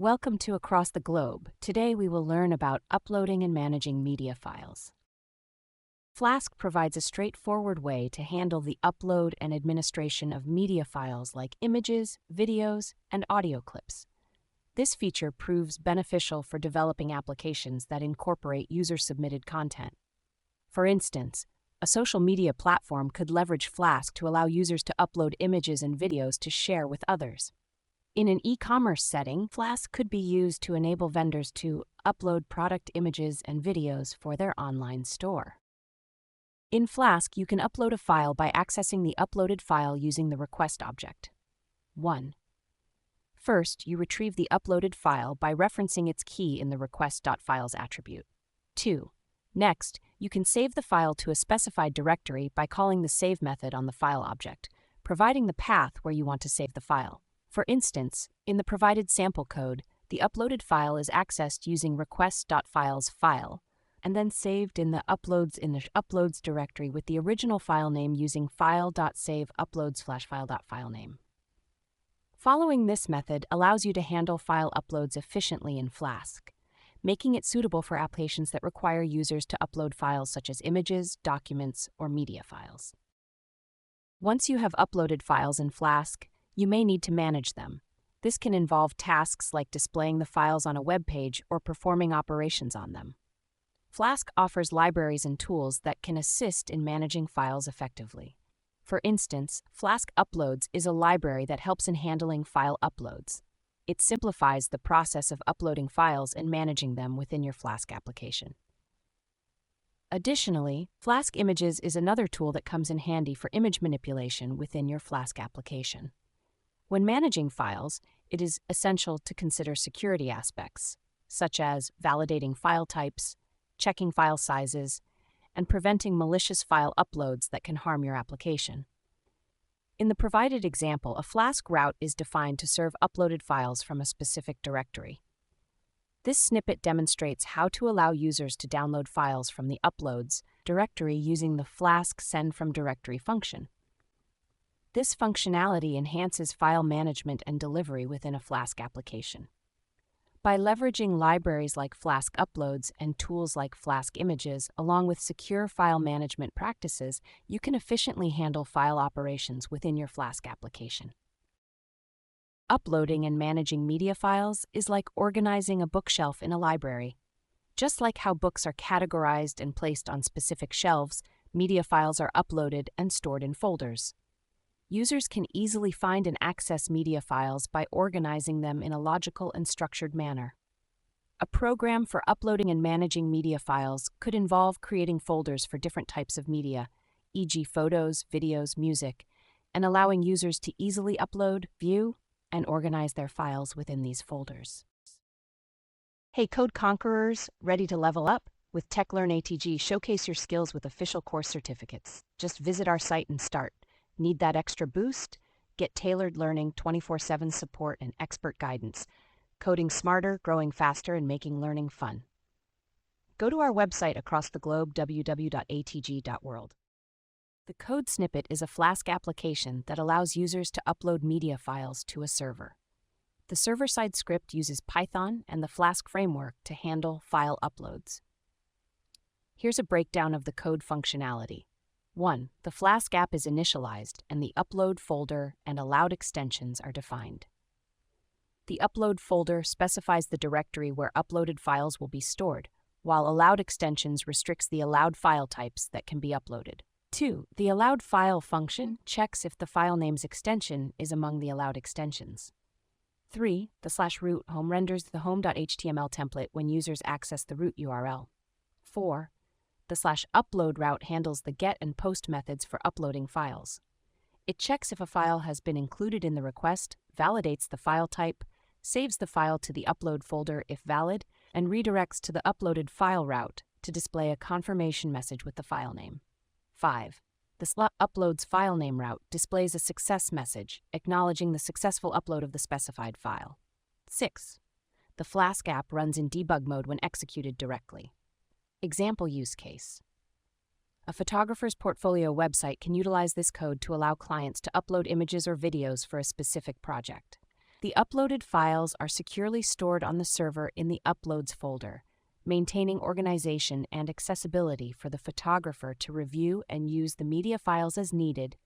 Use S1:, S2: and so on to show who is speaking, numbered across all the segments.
S1: Welcome to Across the Globe. Today we will learn about uploading and managing media files. Flask provides a straightforward way to handle the upload and administration of media files like images, videos, and audio clips. This feature proves beneficial for developing applications that incorporate user-submitted content. For instance, a social media platform could leverage Flask to allow users to upload images and videos to share with others. In an e-commerce setting, Flask could be used to enable vendors to upload product images and videos for their online store. In Flask, you can upload a file by accessing the uploaded file using the request object. 1. First, you retrieve the uploaded file by referencing its key in the request.files attribute. 2. Next, you can save the file to a specified directory by calling the save method on the file object, providing the path where you want to save the file. For instance, in the provided sample code, the uploaded file is accessed using request.files file, and then saved in the uploads directory with the original file name using file.save-uploads/file.filename. Following this method allows you to handle file uploads efficiently in Flask, making it suitable for applications that require users to upload files such as images, documents, or media files. Once you have uploaded files in Flask, you may need to manage them. This can involve tasks like displaying the files on a web page or performing operations on them. Flask offers libraries and tools that can assist in managing files effectively. For instance, Flask-Uploads is a library that helps in handling file uploads. It simplifies the process of uploading files and managing them within your Flask application. Additionally, Flask-Images is another tool that comes in handy for image manipulation within your Flask application. When managing files, it is essential to consider security aspects, such as validating file types, checking file sizes, and preventing malicious file uploads that can harm your application. In the provided example, a Flask route is defined to serve uploaded files from a specific directory. This snippet demonstrates how to allow users to download files from the Uploads directory using the Flask send from directory function. This functionality enhances file management and delivery within a Flask application. By leveraging libraries like Flask-Uploads and tools like Flask-Images, along with secure file management practices, you can efficiently handle file operations within your Flask application. Uploading and managing media files is like organizing a bookshelf in a library. Just like how books are categorized and placed on specific shelves, media files are uploaded and stored in folders. Users can easily find and access media files by organizing them in a logical and structured manner. A program for uploading and managing media files could involve creating folders for different types of media, e.g. photos, videos, music, and allowing users to easily upload, view, and organize their files within these folders. Hey Code Conquerors, ready to level up? With TechLearn ATG, showcase your skills with official course certificates. Just visit our site and start. Need that extra boost? Get tailored learning, 24/7 support, and expert guidance. Coding smarter, growing faster, and making learning fun. Go to our website across the globe, www.atg.world. The code snippet is a Flask application that allows users to upload media files to a server. The server-side script uses Python and the Flask framework to handle file uploads. Here's a breakdown of the code functionality. 1. The Flask app is initialized and the upload folder and allowed extensions are defined. The upload folder specifies the directory where uploaded files will be stored, while allowed extensions restricts the allowed file types that can be uploaded. 2. The allowed file function checks if the file name's extension is among the allowed extensions. 3. The /root home renders the home.html template when users access the root URL. 4. The /upload route handles the get and post methods for uploading files. It checks if a file has been included in the request, validates the file type, saves the file to the upload folder if valid, and redirects to the uploaded file route to display a confirmation message with the file name. 5. The /uploads file name route displays a success message acknowledging the successful upload of the specified file. 6. The Flask app runs in debug mode when executed directly. Example use case. A photographer's portfolio website can utilize this code to allow clients to upload images or videos for a specific project. The uploaded files are securely stored on the server in the Uploads folder, maintaining organization and accessibility for the photographer to review and use the media files as needed.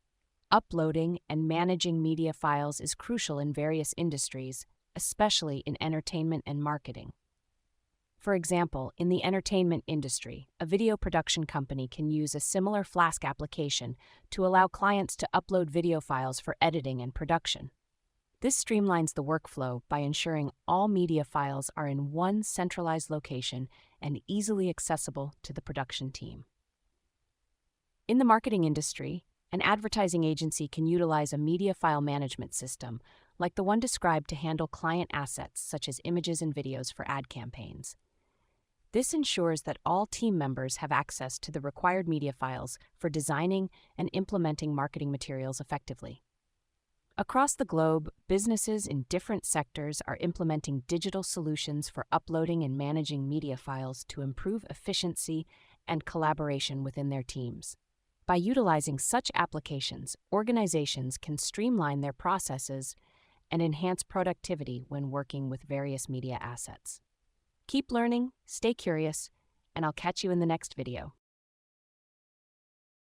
S1: Uploading and managing media files is crucial in various industries, especially in entertainment and marketing. For example, in the entertainment industry, a video production company can use a similar Flask application to allow clients to upload video files for editing and production. This streamlines the workflow by ensuring all media files are in one centralized location and easily accessible to the production team. In the marketing industry, an advertising agency can utilize a media file management system like the one described to handle client assets such as images and videos for ad campaigns. This ensures that all team members have access to the required media files for designing and implementing marketing materials effectively. Across the globe, businesses in different sectors are implementing digital solutions for uploading and managing media files to improve efficiency and collaboration within their teams. By utilizing such applications, organizations can streamline their processes and enhance productivity when working with various media assets. Keep learning, stay curious, and I'll catch you in the next video.